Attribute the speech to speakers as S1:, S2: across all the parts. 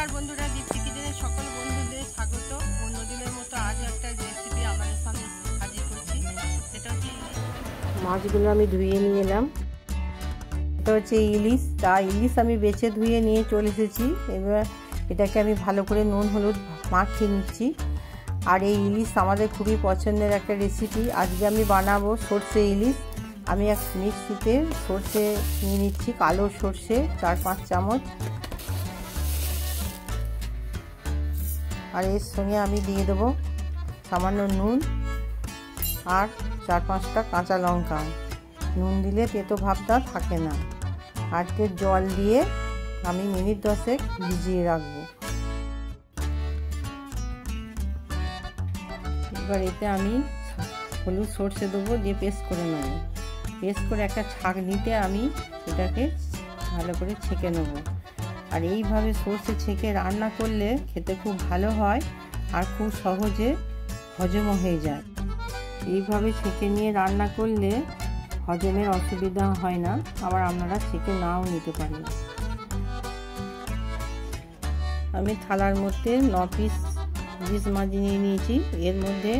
S1: নমস্কার বন্ধুরা, দীপ্তি কিচেনের সকল বন্ধুদের স্বাগত। অন্যদিনের মতো আজ একটা রেসিপি আমাদের সামনে হাজির করছি। সেটা হচ্ছে মাছগুলো আমি ধুয়ে নিয়ে এলাম। এটা হচ্ছে ইলিশ। ইলিশ আমি বেছে ধুয়ে নিয়ে চলে এসেছি। এবার এটাকে আমি ভালো করে নুন হলুদ মাখিয়ে নিচ্ছি। আর এই ইলিশ আমাদের খুবই পছন্দের একটা রেসিপি। আজকে আমি বানাবো সর্ষে ইলিশ। আমি এক মিক্সিতে সর্ষে নিয়ে নিচ্ছি, কালো সর্ষে 4-5 চামচ। আর এর সঙ্গে আমি দিয়ে দেবো সামান্য নুন আর 4-5টা কাঁচা লঙ্কা। নুন দিলে তেতো ভাবটা থাকে না। আর জল দিয়ে আমি মিনিট 10 ভিজিয়ে রাখবো। এবার এতে আমি হলুদ সর্ষে দেবো, দিয়ে পেস্ট করে নেব। পেস্ট করে একটা ছাঁকনিতে আমি এটাকে ভালো করে ছেঁকে নেব। আর এইভাবে সর্ষে ছেঁকে রান্না করলে খেতে খুব ভালো হয় আর খুব সহজে হজমও হয়ে যায়। এইভাবে ছেঁকে নিয়ে রান্না করলে হজমের অসুবিধা হয় না। আবার আপনারা ছেঁকে নাও নিতে পারেন। আমি থালার মধ্যে 9 পিস ইলিশ মাছ নিয়ে নিয়েছি। এর মধ্যে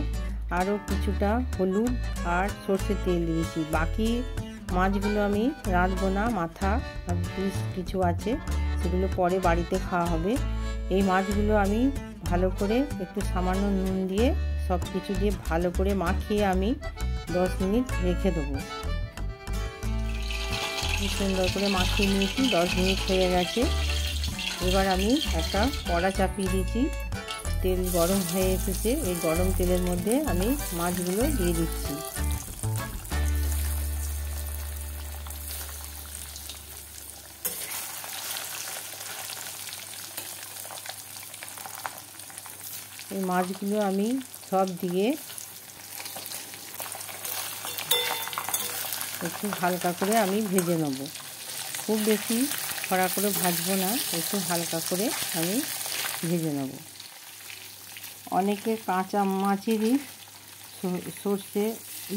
S1: আরও কিছুটা হলুদ আর সর্ষের তেল দিয়েছি। বাকি মাছগুলো আমি রাঁধবো না, মাথা আর পিস কিছু আছে, সেগুলো পরে বাড়িতে খাওয়া হবে। এই মাছগুলো আমি ভালো করে একটু সামান্য নুন দিয়ে সব কিছু দিয়ে ভালো করে মাখিয়ে আমি 10 মিনিট রেখে দেবো। সুন্দর করে মাখিয়ে নিয়েছি, 10 মিনিট হয়ে গেছে। এবার আমি একটা কড়া চাপিয়ে দিয়েছি, তেল গরম হয়ে এসেছে। এই গরম তেলের মধ্যে আমি মাছগুলো দিয়ে দিচ্ছি। এই মাছগুলো আমি সব দিয়ে একটু হালকা করে আমি ভেজে নেব। খুব বেশি কড়া করে ভাজবো না, একটু হালকা করে আমি ভেজে নেব। অনেকে কাঁচা মাছেরই সর্ষে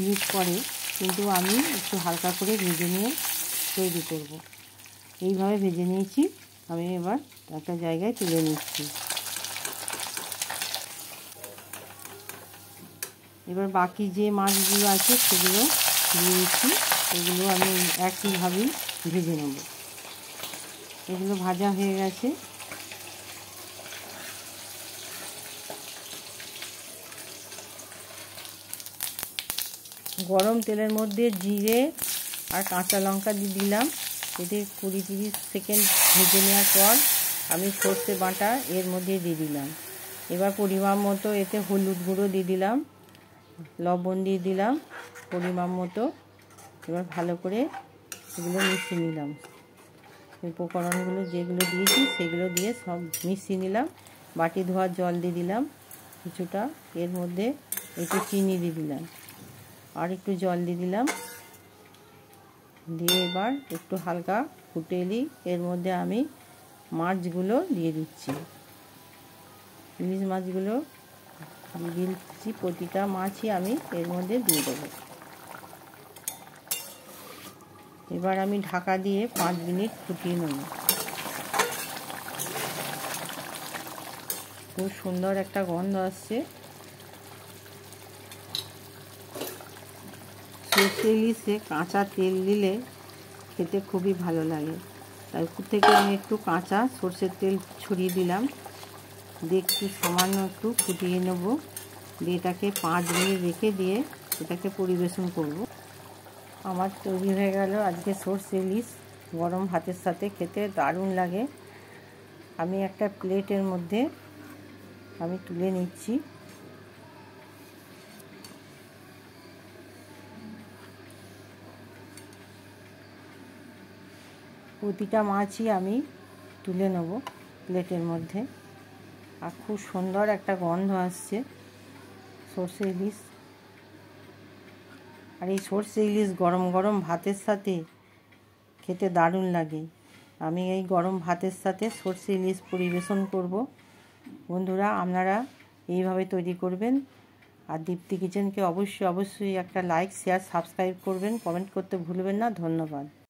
S1: ইউজ করে, কিন্তু আমি একটু হালকা করে ভেজে নিয়ে তৈরি করব। এইভাবে ভেজে নিয়েছি। আমি এবার একটা জায়গায় তুলে নিচ্ছি। এবার বাকি যে মাছগুলো আছে সেগুলো দিয়ে দিচ্ছি। এগুলো আমি একইভাবেই ভেজে নেব। এগুলো ভাজা হয়ে গেছে। গরম তেলের মধ্যে জিরে আর কাঁচা লঙ্কা দিয়ে দিলাম। এতে 20-30 সেকেন্ড ভেজে নেওয়ার পর আমি সর্ষে বাটা এর মধ্যে দিয়ে দিলাম। এবার পরিমাণ মতো এতে হলুদ গুঁড়ো দিয়ে দিলাম, লবণ দিয়ে দিলাম পরিমাণ মতো। এবার ভালো করে এগুলো মিশিয়ে নিলাম। উপকরণগুলো যেগুলো দিয়েছি সেগুলো দিয়ে সব মিশিয়ে নিলাম। বাটি ধোয়ার জল দিয়ে দিলাম কিছুটা। এর মধ্যে একটু চিনি দিয়ে দিলাম, আর একটু জল দিয়ে দিলাম। দিয়ে এবার একটু হালকা ফুটে এলেই এর মধ্যে আমি মাছগুলো দিয়ে দিচ্ছি। ইলিশ মাছগুলো দিয়ে দিচ্ছি। প্রতিটা মাছই আমি এর মধ্যে দিয়ে দেবো। এবার আমি ঢাকা দিয়ে 5 মিনিট ফুটিয়ে নেব। খুব সুন্দর একটা গন্ধ আসছে। সর্ষে ইলিশে কাঁচা তেল দিলে খেতে খুবই ভালো লাগে। তাই উপর থেকে আমি একটু কাঁচা সর্ষের তেল ছড়িয়ে দিলাম। দিয়ে একটু সামান্য একটু ফুটিয়ে নেব। দিয়ে এটাকে 5 মিনিট রেখে দিয়ে এটাকে পরিবেশন করব। আমার তৈরি হয়ে গেল আজকে সর্ষে ইলিশ। গরম ভাতের সাথে খেতে দারুণ লাগে। আমি একটা প্লেটের মধ্যে আমি তুলে নিচ্ছি। প্রতিটা মাছই আমি তুলে নেব প্লেটের মধ্যে। আর খুব সুন্দর একটা গন্ধ আসছে সর্ষে ইলিশ। আর এই সর্ষে ইলিশ গরম গরম ভাতের সাথে খেতে দারুণ লাগে। আমি এই গরম ভাতের সাথে সর্ষে ইলিশ পরিবেশন করব। বন্ধুরা, আপনারা এইভাবে তৈরি করবেন। আর দীপ্তি কিচেনকে অবশ্যই একটা লাইক, শেয়ার, সাবস্ক্রাইব করবেন। কমেন্ট করতে ভুলবেন না। ধন্যবাদ।